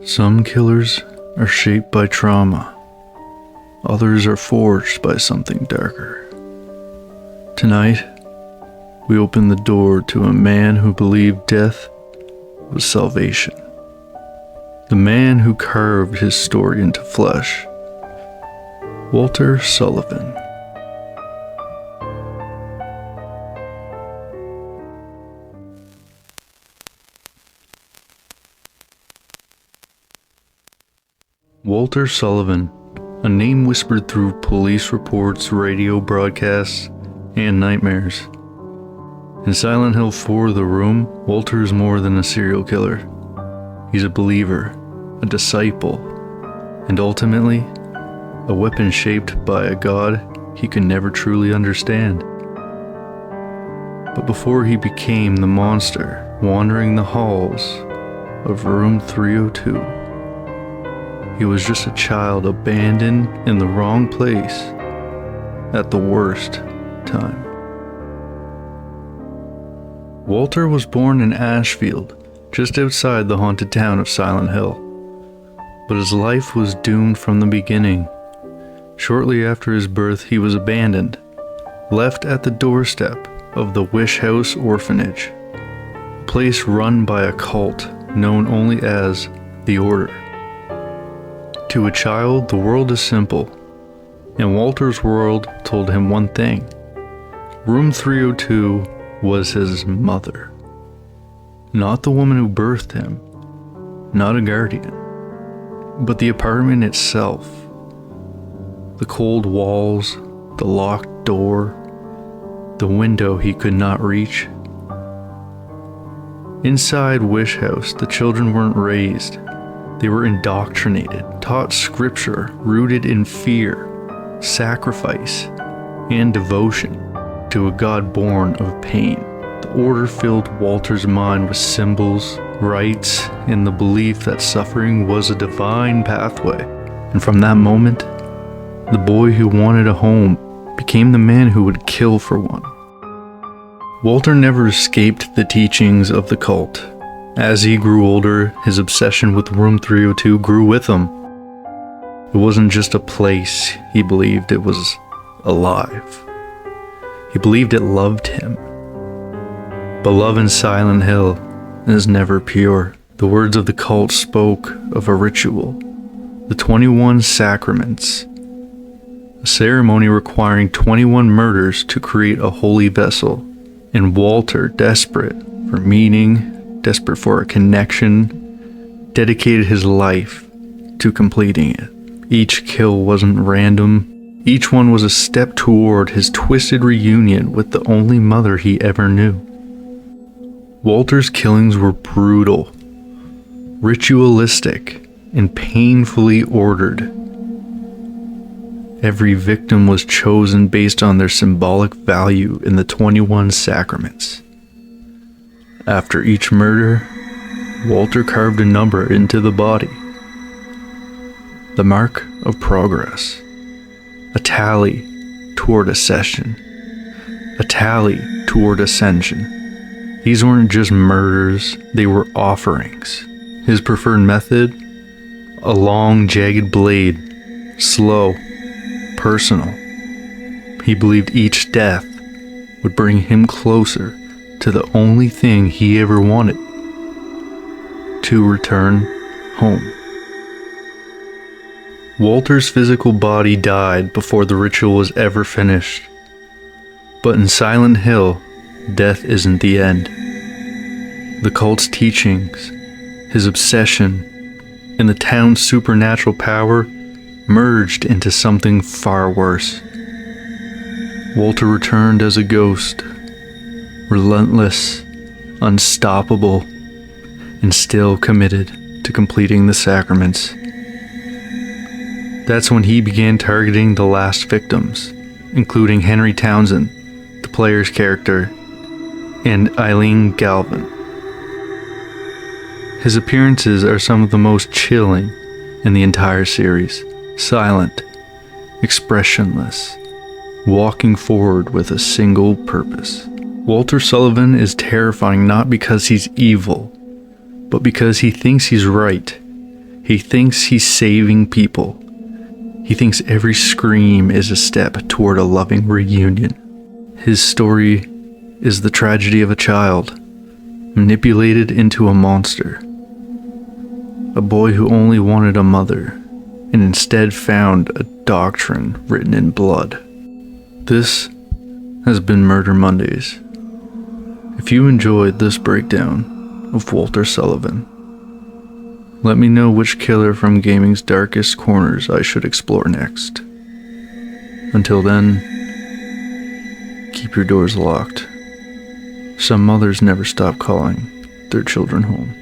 Some killers are shaped by trauma. Others are forged by something darker. Tonight, we open the door to a man who believed death was salvation. The man who carved his story into flesh. Walter Sullivan. Walter Sullivan, a name whispered through police reports, radio broadcasts, and nightmares. In Silent Hill 4: The Room, Walter is more than a serial killer. He's a believer, a disciple, and ultimately, a weapon shaped by a god he could never truly understand. But before he became the monster wandering the halls of room 302, he was just a child abandoned in the wrong place at the worst time. Walter was born in Ashfield, just outside the haunted town of Silent Hill. But his life was doomed from the beginning. Shortly after his birth, he was abandoned, left at the doorstep of the Wish House Orphanage, a place run by a cult known only as the Order. To a child, the world is simple, and Walter's world told him one thing. Room 302 was his mother. Not the woman who birthed him, not a guardian, but the apartment itself. The cold walls, the locked door, the window he could not reach. Inside Wish House, the children weren't raised. They were indoctrinated, taught scripture rooted in fear, sacrifice, and devotion to a God born of pain. The Order filled Walter's mind with symbols, rites, and the belief that suffering was a divine pathway. And from that moment, the boy who wanted a home became the man who would kill for one. Walter never escaped the teachings of the cult. As he grew older, his obsession with Room 302 grew with him. It wasn't just a place, he believed it was alive. He believed it loved him. But love in Silent Hill is never pure. The words of the cult spoke of a ritual, the 21 sacraments, a ceremony requiring 21 murders to create a holy vessel. And Walter, desperate for meaning, desperate for a connection, dedicated his life to completing it. Each kill wasn't random. Each one was a step toward his twisted reunion with the only mother he ever knew. Walter's killings were brutal, ritualistic, and painfully ordered. Every victim was chosen based on their symbolic value in the 21 sacraments. After each murder, Walter carved a number into the body. The mark of progress. A tally toward ascension. A tally toward ascension. These weren't just murders, they were offerings. His preferred method? A long, jagged blade. Slow. Personal. He believed each death would bring him closer to the only thing he ever wanted, to return home. Walter's physical body died before the ritual was ever finished. But in Silent Hill, death isn't the end. The cult's teachings, his obsession, and the town's supernatural power merged into something far worse. Walter returned as a ghost, relentless, unstoppable, and still committed to completing the sacraments. That's when he began targeting the last victims, including Henry Townsend, the player's character, and Eileen Galvin. His appearances are some of the most chilling in the entire series. Silent, expressionless, walking forward with a single purpose. Walter Sullivan is terrifying not because he's evil, but because he thinks he's right. He thinks he's saving people. He thinks every scream is a step toward a loving reunion. His story is the tragedy of a child, manipulated into a monster. A boy who only wanted a mother, and instead found a doctrine written in blood. This has been Murder Mondays. If you enjoyed this breakdown of Walter Sullivan, let me know which killer from gaming's darkest corners I should explore next. Until then, keep your doors locked. Some mothers never stop calling their children home.